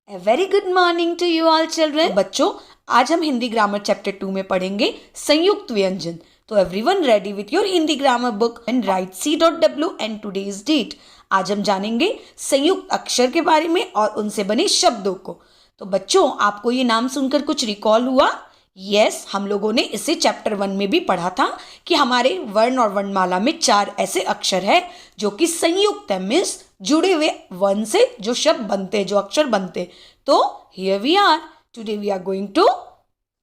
A very good morning to you all children. बच्चों, आज हम हिंदी ग्रामर चैप्टर 2 में पढ़ेंगे संयुक्त व्यंजन. तो everyone ready with your Hindi grammar book and write C.W and today's date. आज हम जानेंगे संयुक्त अक्षर के बारे में और उनसे बने शब्दों को. तो बच्चों, आपको ये नाम सुनकर कुछ रिकॉल हुआ? यस, हम लोगों ने इसे चैप्टर 1 में भी पढ़ा था कि हमारे वर्ण और वर्णमाला में 4 ऐसे अक्षर है जो कि संयुक्त है, मीन्स जुड़े हुए वर्ण से जो शब्द बनते, जो अक्षर बनते. तो here we are, today we are going to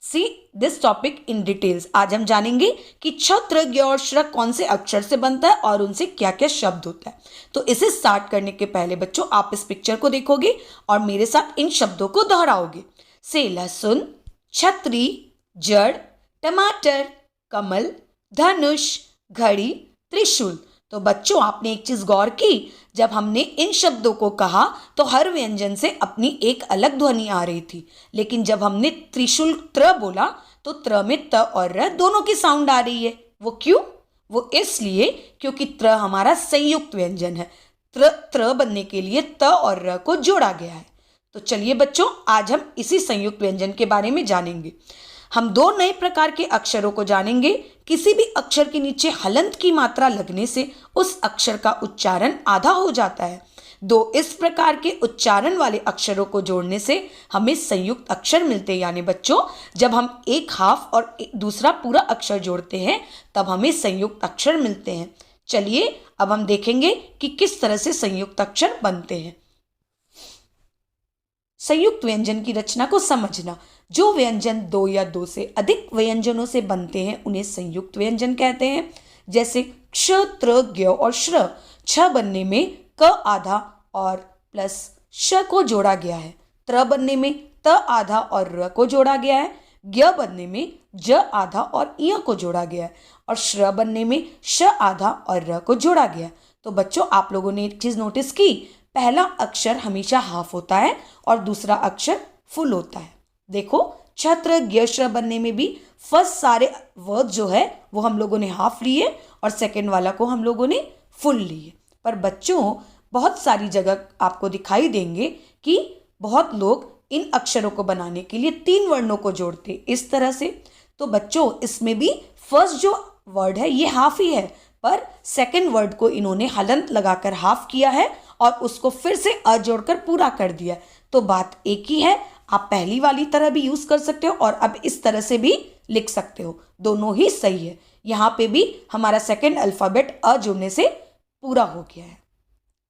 see this topic in details. आज हम जानेंगे कि छ, त्र, ज्ञ और श्र कौन से अक्षर से बनता है और उनसे क्या क्या शब्द होता है. तो इसे स्टार्ट करने के पहले बच्चों, आप इस पिक्चर को देखोगे और मेरे साथ इन शब्दों को दोहराओगे. से लहसुन, छतरी, जड़, टमाटर, कमल, धनुष, घड़ी, त्रिशूल. तो बच्चों, आपने एक चीज गौर की, जब हमने इन शब्दों को कहा तो हर व्यंजन से अपनी एक अलग ध्वनि आ रही थी, लेकिन जब हमने त्रिशूल त्र बोला तो त्र में त और र दोनों की साउंड आ रही है. वो क्यों? वो इसलिए क्योंकि त्र हमारा संयुक्त व्यंजन है. त्र बनने के लिए त और र को जोड़ा गया है. तो चलिए बच्चों, आज हम इसी संयुक्त व्यंजन के बारे में जानेंगे. हम 2 नए प्रकार के अक्षरों को जानेंगे. किसी भी अक्षर के नीचे हलंत की मात्रा लगने से उस अक्षर का उच्चारण आधा हो जाता है. 2 इस प्रकार के उच्चारण वाले अक्षरों को जोड़ने से हमें संयुक्त अक्षर मिलते हैं. यानी बच्चों, जब हम एक हाफ और दूसरा पूरा अक्षर जोड़ते हैं तब हमें संयुक्त अक्षर मिलते हैं. चलिए अब हम देखेंगे कि किस तरह से संयुक्त अक्षर बनते हैं. संयुक्त व्यंजन की रचना को समझना. जो व्यंजन 2 या 2 से अधिक व्यंजनों से बनते हैं उन्हें संयुक्त व्यंजन कहते हैं. जैसे क्ष, त्र, ज्ञ और श्र. छ बनने में क आधा और प्लस श को जोड़ा गया है. त्र बनने में त आधा और र को जोड़ा गया है. ज्ञ बनने में ज आधा और य को जोड़ा गया है. और श्र बनने में श आधा और र को जोड़ा गया है. तो बच्चों, आप लोगों ने एक चीज नोटिस की, पहला अक्षर हमेशा हाफ होता है और दूसरा अक्षर फुल होता है. देखो, छत्र, ज्ञ, श्र बनने में भी फर्स्ट सारे वर्ड जो है वो हम लोगों ने हाफ लिए और सेकंड वाला को हम लोगों ने फुल लिए. पर बच्चों, बहुत सारी जगह आपको दिखाई देंगे कि बहुत लोग इन अक्षरों को बनाने के लिए 3 वर्णों को जोड़ते इस तरह से. तो बच्चों, इसमें भी फर्स्ट जो वर्ड है ये हाफ ही है, पर सेकंड वर्ड को इन्होंने हलंत लगाकर हाफ किया है और उसको फिर से अ जोड़कर पूरा कर दिया. तो बात एक ही है. आप पहली वाली तरह भी यूज कर सकते हो और अब इस तरह से भी लिख सकते हो. दोनों ही सही है. यहाँ पे भी हमारा सेकंड अल्फाबेट अ जुड़ने से पूरा हो गया है.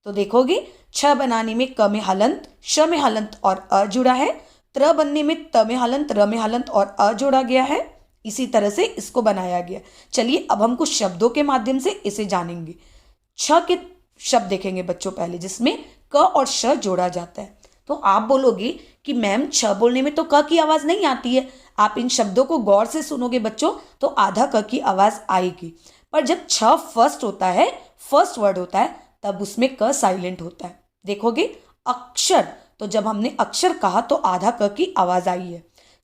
तो देखोगे, छ बनाने में क में हलंत, श में हलंत और अ जुड़ा है. त्र बनने में त में हलंत, र में हलंत और अ जोड़ा गया है. इसी तरह से इसको बनाया गया. चलिए अब हम कुछ शब्दों के माध्यम से इसे जानेंगे. छ के शब्द देखेंगे बच्चों पहले, जिसमें क और श जोड़ा जाता है. तो आप बोलोगे कि मैम, छ बोलने में तो क की आवाज नहीं आती है. आप इन शब्दों को गौर से सुनोगे बच्चों तो आधा क की आवाज आएगी. पर जब छ फर्स्ट होता है, फर्स्ट वर्ड होता है, तब उसमें क साइलेंट होता है. देखोगे, अक्षर, तो जब हमने अक्षर कहा तो आधा क की आवाज आई है.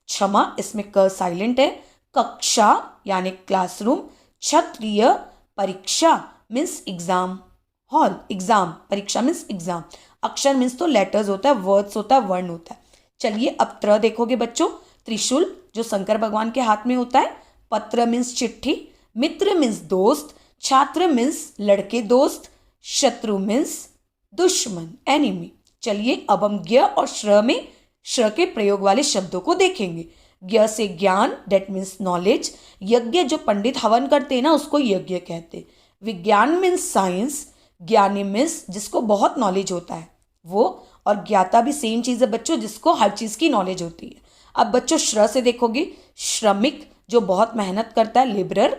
क्षमा, इसमें क साइलेंट है. कक्षा यानी क्लासरूम. क्षत्रिय, परीक्षा मीन्स एग्जाम हॉल. एग्जाम, परीक्षा मीन्स एग्जाम. अक्षर मीन्स तो लेटर्स होता है, वर्ड्स होता है, वर्ण होता है. चलिए अब त्र देखोगे बच्चों. त्रिशूल जो शंकर भगवान के हाथ में होता है. पत्र मीन्स चिट्ठी. मित्र मीन्स दोस्त. छात्र मीन्स लड़के दोस्त. शत्रु मीन्स दुश्मन, एनिमी. चलिए अब हम ज्ञ और श्र में श्र के प्रयोग वाले शब्दों को देखेंगे. ज्ञ से ज्ञान, डेट मीन्स नॉलेज. यज्ञ जो पंडित हवन करते हैं ना, उसको यज्ञ कहते हैं. विज्ञान मीन्स साइंस. ज्ञानी मीन्स जिसको बहुत नॉलेज होता है वो. और ज्ञाता भी सेम चीज है बच्चों, जिसको हर चीज की नॉलेज होती है. अब बच्चों, श्र से देखोगे, श्रमिक जो बहुत मेहनत करता है, लेबरर.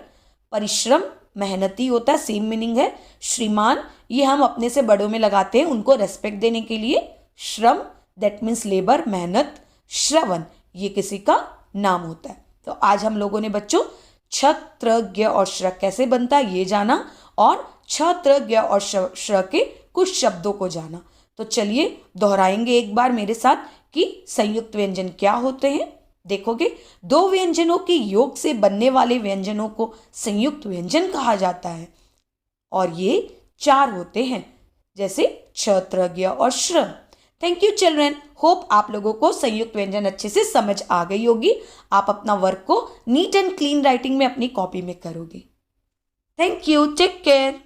परिश्रम मेहनती होता है, सेम मीनिंग है. श्रीमान, ये हम अपने से बड़ों में लगाते हैं उनको रेस्पेक्ट देने के लिए. श्रम, दैट मीन्स लेबर, मेहनत. श्रवण, ये किसी का नाम होता है. तो आज हम लोगों ने बच्चों छ, त्र, ज्ञ और श्र कैसे बनता है ये जाना और छ, त्र, ज्ञ और श्र के कुछ शब्दों को जाना. तो चलिए दोहराएंगे एक बार मेरे साथ कि संयुक्त व्यंजन क्या होते हैं. देखोगे, 2 व्यंजनों के योग से बनने वाले व्यंजनों को संयुक्त व्यंजन कहा जाता है और ये 4 होते हैं, जैसे छ, त्र, ज्ञ और श्र. Thank you children. होप आप लोगों को संयुक्त व्यंजन अच्छे से समझ आ गई होगी। आप अपना वर्क को नीट एंड क्लीन राइटिंग में अपनी कॉपी में करोगे। Thank you, take care.